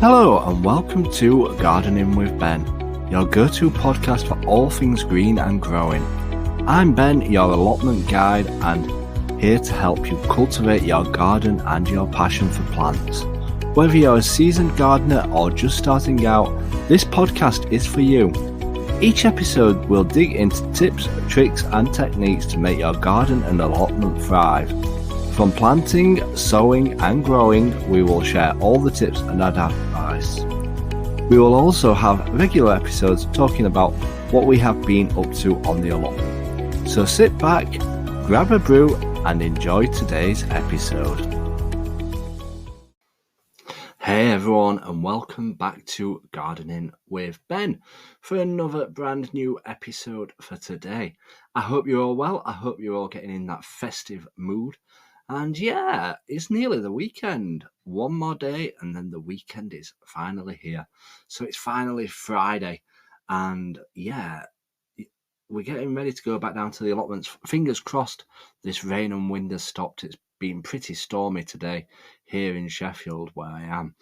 Hello and welcome to Gardening with Ben, your go-to podcast for all things green and growing. I'm Ben, your allotment guide, and here to help you cultivate your garden and your passion for plants. Whether you're a seasoned gardener or just starting out, this podcast is for you. Each episode will dig into tips, tricks and techniques to make your garden and allotment thrive. From planting, sowing and growing, we will share all the tips and advice. We will also have regular episodes talking about what we have been up to on the allotment. So sit back, grab a brew and enjoy today's episode. Hey everyone and welcome back to Gardening with Ben for another brand new episode for today. I hope you're all well, I hope you're all getting in that festive mood. And yeah, it's nearly the weekend. One more day and then the weekend is finally here. So it's finally Friday. And yeah, we're getting ready to go back down to the allotments. Fingers crossed this rain and wind has stopped. It's been pretty stormy today here in Sheffield where I am.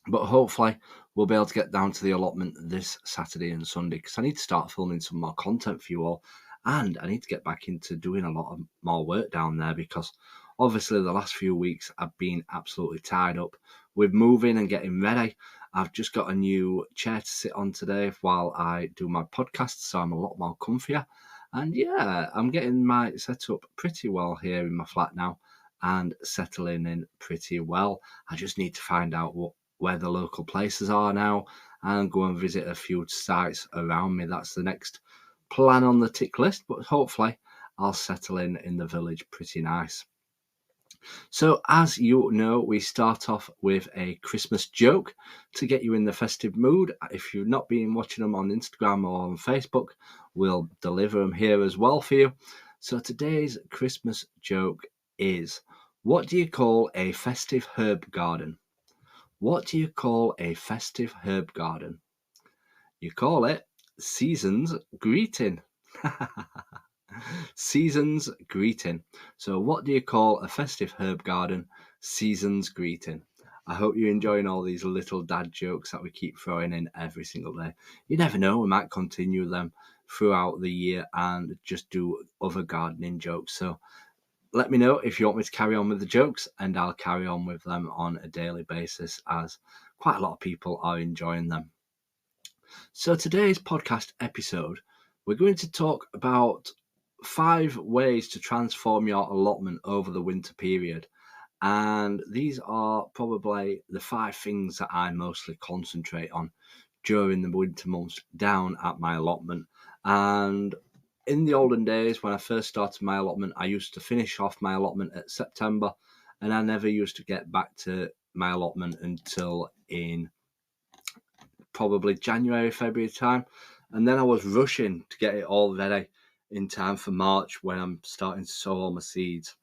But hopefully we'll be able to get down to the allotment this Saturday and Sunday because I need to start filming some more content for you all. And I need to get back into doing a lot of more work down there because obviously the last few weeks I've been absolutely tied up with moving and getting ready. I've just got a new chair to sit on today while I do my podcast, so I'm a lot more comfier. And yeah, I'm getting my setup pretty well here in my flat now and settling in pretty well. I just need to find out where the local places are now and go and visit a few sites around me. That's the next plan on the tick list, but hopefully I'll settle in the village pretty nice. So as you know, we start off with a Christmas joke to get you in the festive mood. If you've not been watching them on Instagram or on Facebook, we'll deliver them here as well for you. So today's Christmas joke is, what do you call a festive herb garden? What do you call a festive herb garden? You call it Season's Greeting. Season's Greeting. So what do you call a festive herb garden? Season's Greeting. I hope you're enjoying all these little dad jokes that we keep throwing in every single day. You never know, we might continue them throughout the year and just do other gardening jokes. So let me know if you want me to carry on with the jokes and I'll carry on with them on a daily basis as quite a lot of people are enjoying them. So today's podcast episode, we're going to talk about 5 ways to transform your allotment over the winter period. And these are probably the 5 things that I mostly concentrate on during the winter months down at my allotment. And in the olden days, when I first started my allotment, I used to finish off my allotment at September, and I never used to get back to my allotment until in probably January, February time. And then I was rushing to get it all ready in time for March when I'm starting to sow all my seeds.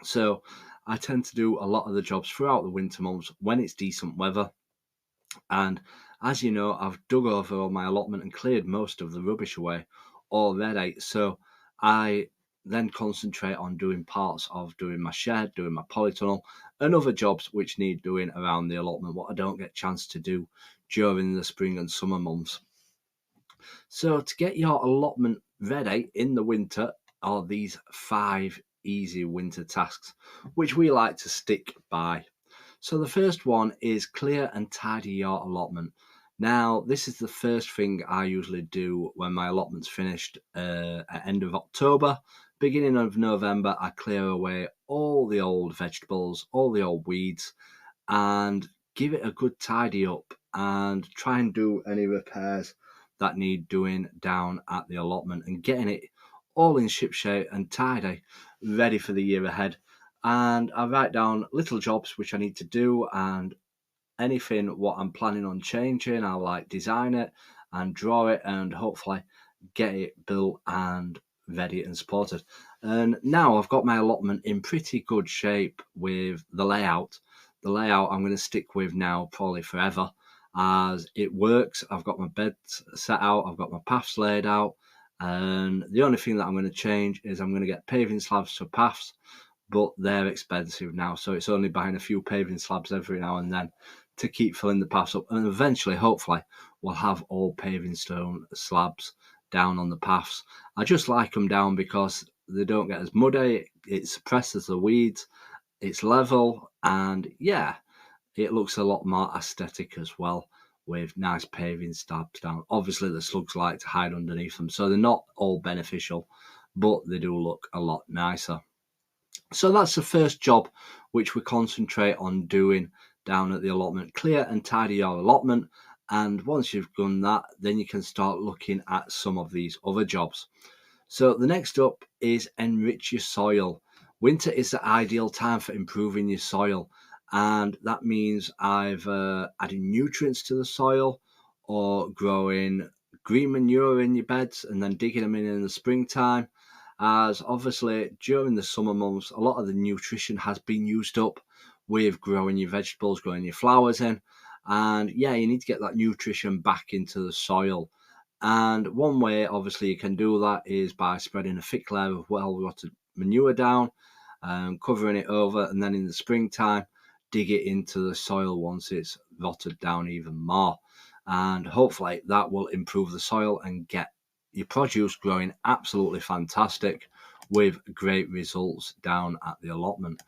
So I tend to do a lot of the jobs throughout the winter months when it's decent weather. And as you know, I've dug over all my allotment and cleared most of the rubbish away already. So I then concentrate on doing parts of doing my shed, doing my polytunnel and other jobs which need doing around the allotment, what I don't get a chance to do during the spring and summer months. So to get your allotment ready in the winter are these 5 easy winter tasks, which we like to stick by. So the first one is clear and tidy your allotment. Now, this is the first thing I usually do when my allotment's finished at end of October. Beginning of November, I clear away all the old vegetables, all the old weeds, and give it a good tidy up and try and do any repairs that need doing down at the allotment and getting it all in shipshape and tidy, ready for the year ahead. And I write down little jobs which I need to do and anything what I'm planning on changing. I'll like design it and draw it and hopefully get it built and ready and supported. And now I've got my allotment in pretty good shape with the layout. The layout I'm going to stick with now probably forever as it works. I've got my beds set out, I've got my paths laid out, and the only thing that I'm going to change is I'm going to get paving slabs for paths, but they're expensive now, so it's only buying a few paving slabs every now and then to keep filling the paths up, and eventually, hopefully, we'll have all paving stone slabs down on the paths. I just like them down because they don't get as muddy, it suppresses the weeds, it's level, and yeah, it looks a lot more aesthetic as well with nice paving slabs down. Obviously, the slugs like to hide underneath them, so they're not all beneficial, but they do look a lot nicer. So that's the first job which we concentrate on doing down at the allotment. Clear and tidy your allotment, and once you've done that, then you can start looking at some of these other jobs. So the next up is enrich your soil. Winter is the ideal time for improving your soil, and that means either adding nutrients to the soil or growing green manure in your beds and then digging them in the springtime, as obviously during the summer months a lot of the nutrition has been used up with growing your vegetables, growing your flowers in, and yeah, you need to get that nutrition back into the soil. And one way obviously you can do that is by spreading a thick layer of well rotted manure down, covering it over, and then in the springtime dig it into the soil once it's rotted down even more, and hopefully that will improve the soil and get your produce growing absolutely fantastic with great results down at the allotment.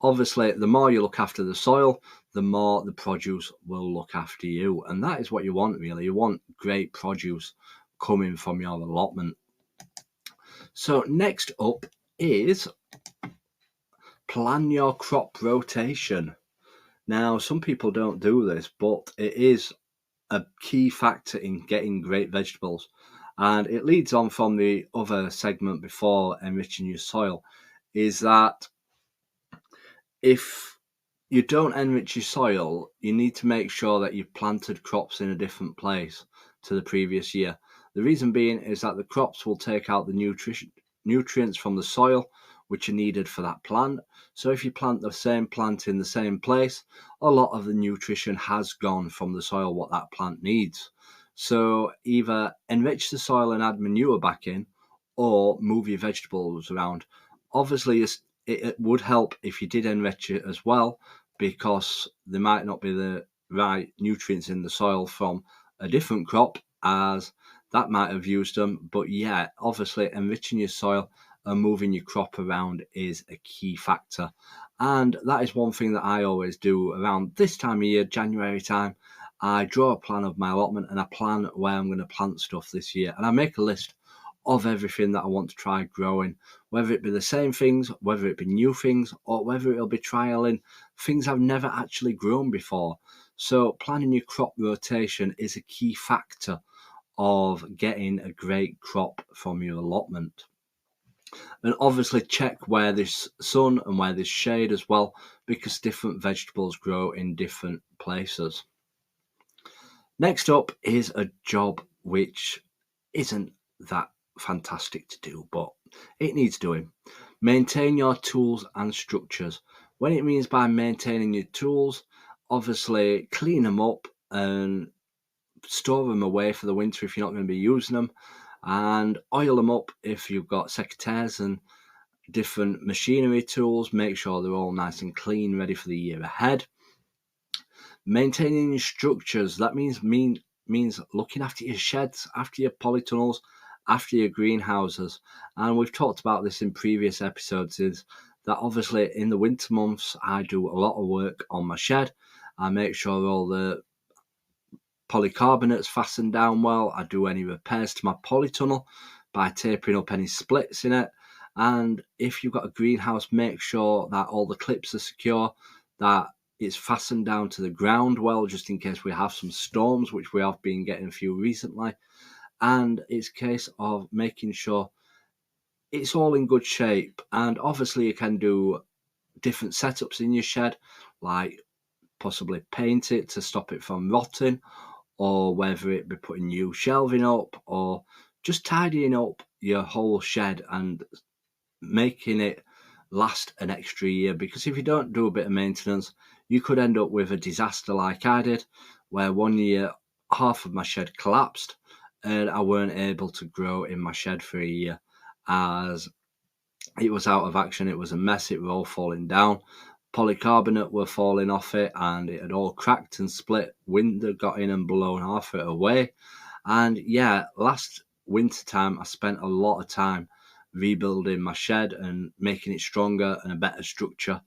Obviously, the more you look after the soil, the more the produce will look after you, and that is what you want, really. You want great produce coming from your allotment. So next up is plan your crop rotation. Now, some people don't do this, but it is a key factor in getting great vegetables. And it leads on from the other segment before enriching your soil, is that if you don't enrich your soil, you need to make sure that you've planted crops in a different place to the previous year. The reason being is that the crops will take out the nutrients from the soil which are needed for that plant. So if you plant the same plant in the same place, a lot of the nutrition has gone from the soil what that plant needs. So either enrich the soil and add manure back in, or move your vegetables around. Obviously, it would help if you did enrich it as well, because there might not be the right nutrients in the soil from a different crop, as that might have used them. But yeah, obviously enriching your soil and moving your crop around is a key factor. And that is one thing that I always do around this time of year, January time. I draw a plan of my allotment and I plan where I'm going to plant stuff this year. And I make a list of everything that I want to try growing, whether it be the same things, whether it be new things, or whether it'll be trialing things I've never actually grown before. So planning your crop rotation is a key factor of getting a great crop from your allotment. And obviously check where there's sun and where there's shade as well, because different vegetables grow in different places. Next up is a job which isn't that fantastic to do, but it needs doing. Maintain your tools and structures. What it means by maintaining your tools, obviously clean them up and store them away for the winter if you're not going to be using them, and oil them up if you've got secateurs and different machinery tools. Make sure they're all nice and clean, ready for the year ahead. Maintaining your structures, that means looking after your sheds, after your polytunnels, after your greenhouses. And we've talked about this in previous episodes, is that obviously in the winter months I do a lot of work on my shed. I make sure all the polycarbonate's fastened down well. I do any repairs to my polytunnel by taping up any splits in it. And if you've got a greenhouse, make sure that all the clips are secure, that it's fastened down to the ground well, just in case we have some storms, which we have been getting a few recently. And it's a case of making sure it's all in good shape. And obviously you can do different setups in your shed, like possibly paint it to stop it from rotting, or whether it be putting new shelving up, or just tidying up your whole shed and making it last an extra year. Because if you don't do a bit of maintenance, you could end up with a disaster like I did, where one year half of my shed collapsed and I weren't able to grow in my shed for a year, as it was out of action. It was a mess. It was all falling down. Polycarbonate were falling off it, and it had all cracked and split. Wind had got in and blown half of it away. And yeah, last winter time I spent a lot of time rebuilding my shed and making it stronger and a better structure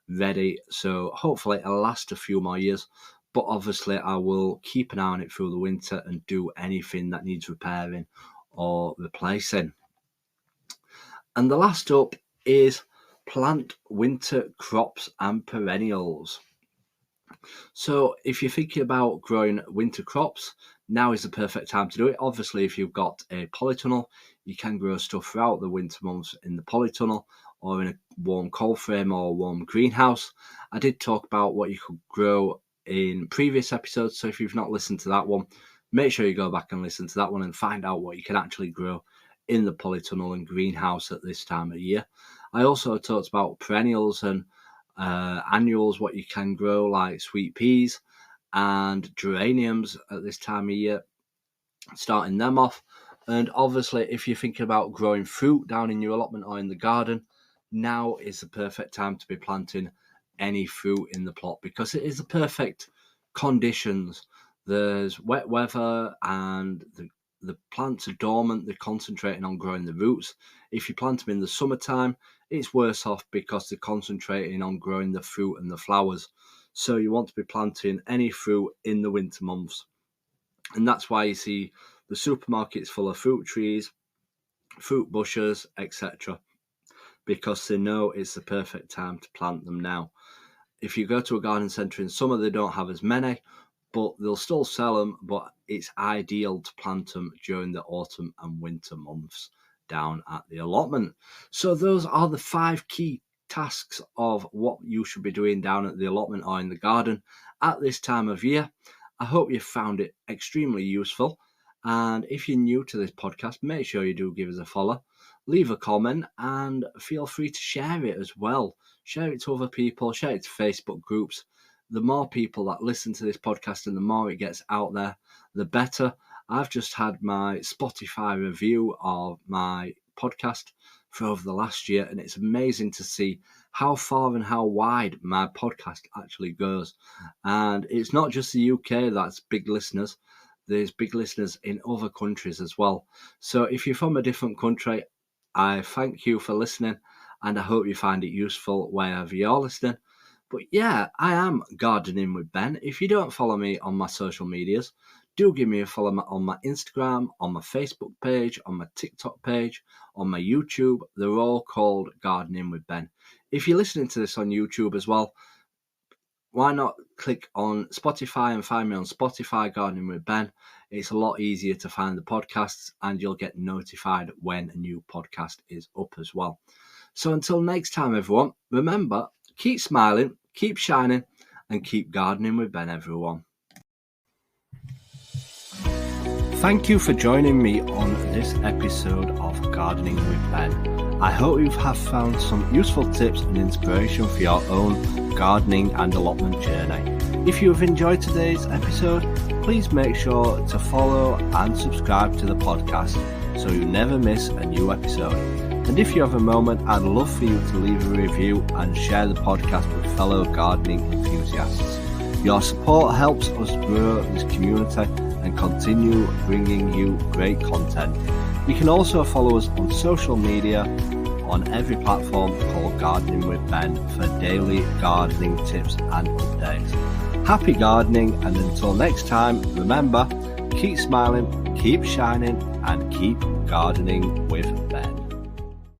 ready. So hopefully it'll last a few more years. But obviously I will keep an eye on it through the winter and do anything that needs repairing or replacing. And the last up is plant winter crops and perennials. So if you're thinking about growing winter crops, now is the perfect time to do it. Obviously, if you've got a polytunnel, you can grow stuff throughout the winter months in the polytunnel or in a warm cold frame or warm greenhouse. I did talk about what you could grow in previous episodes, so if you've not listened to that one, make sure you go back and listen to that one and find out what you can actually grow in the polytunnel and greenhouse at this time of year. I also talked about perennials and annuals, what you can grow, like sweet peas and geraniums at this time of year, starting them off. And obviously, if you're thinking about growing fruit down in your allotment or in the garden, now is the perfect time to be planting any fruit in the plot, because it is the perfect conditions. There's wet weather and the plants are dormant. They're concentrating on growing the roots. If you plant them in the summertime, it's worse off because they're concentrating on growing the fruit and the flowers. So you want to be planting any fruit in the winter months. And that's why you see the supermarkets full of fruit trees, fruit bushes, etc., because they know it's the perfect time to plant them now. If you go to a garden centre in summer, they don't have as many, but they'll still sell them, but it's ideal to plant them during the autumn and winter months down at the allotment. So those are the 5 key tasks of what you should be doing down at the allotment or in the garden at this time of year. I hope you found it extremely useful. And if you're new to this podcast, make sure you do give us a follow, leave a comment, and feel free to share it as well. Share it to other people, share it to Facebook groups. The more people that listen to this podcast and the more it gets out there, the better. I've just had my Spotify review of my podcast for over the last year, and it's amazing to see how far and how wide my podcast actually goes. And it's not just the UK that's big listeners. There's big listeners in other countries as well. So if you're from a different country, I thank you for listening, and I hope you find it useful wherever you're listening. But yeah, I am Gardening with Ben. If you don't follow me on my social medias, do give me a follow on my Instagram, on my Facebook page, on my TikTok page, on my YouTube. They're all called Gardening with Ben. If you're listening to this on YouTube as well, why not click on Spotify and find me on Spotify, Gardening with Ben. It's a lot easier to find the podcasts, and you'll get notified when a new podcast is up as well. So until next time, everyone, remember, keep smiling, keep shining, and keep gardening with Ben, everyone. Thank you for joining me on this episode of Gardening with Ben. I hope you have found some useful tips and inspiration for your own gardening and allotment journey. If you have enjoyed today's episode, please make sure to follow and subscribe to the podcast so you never miss a new episode. And if you have a moment, I'd love for you to leave a review and share the podcast with fellow gardening enthusiasts. Your support helps us grow this community and continue bringing you great content. You can also follow us on social media on every platform called Gardening with Ben for daily gardening tips and updates. Happy gardening, and until next time, remember, keep smiling, keep shining, and keep gardening with Ben.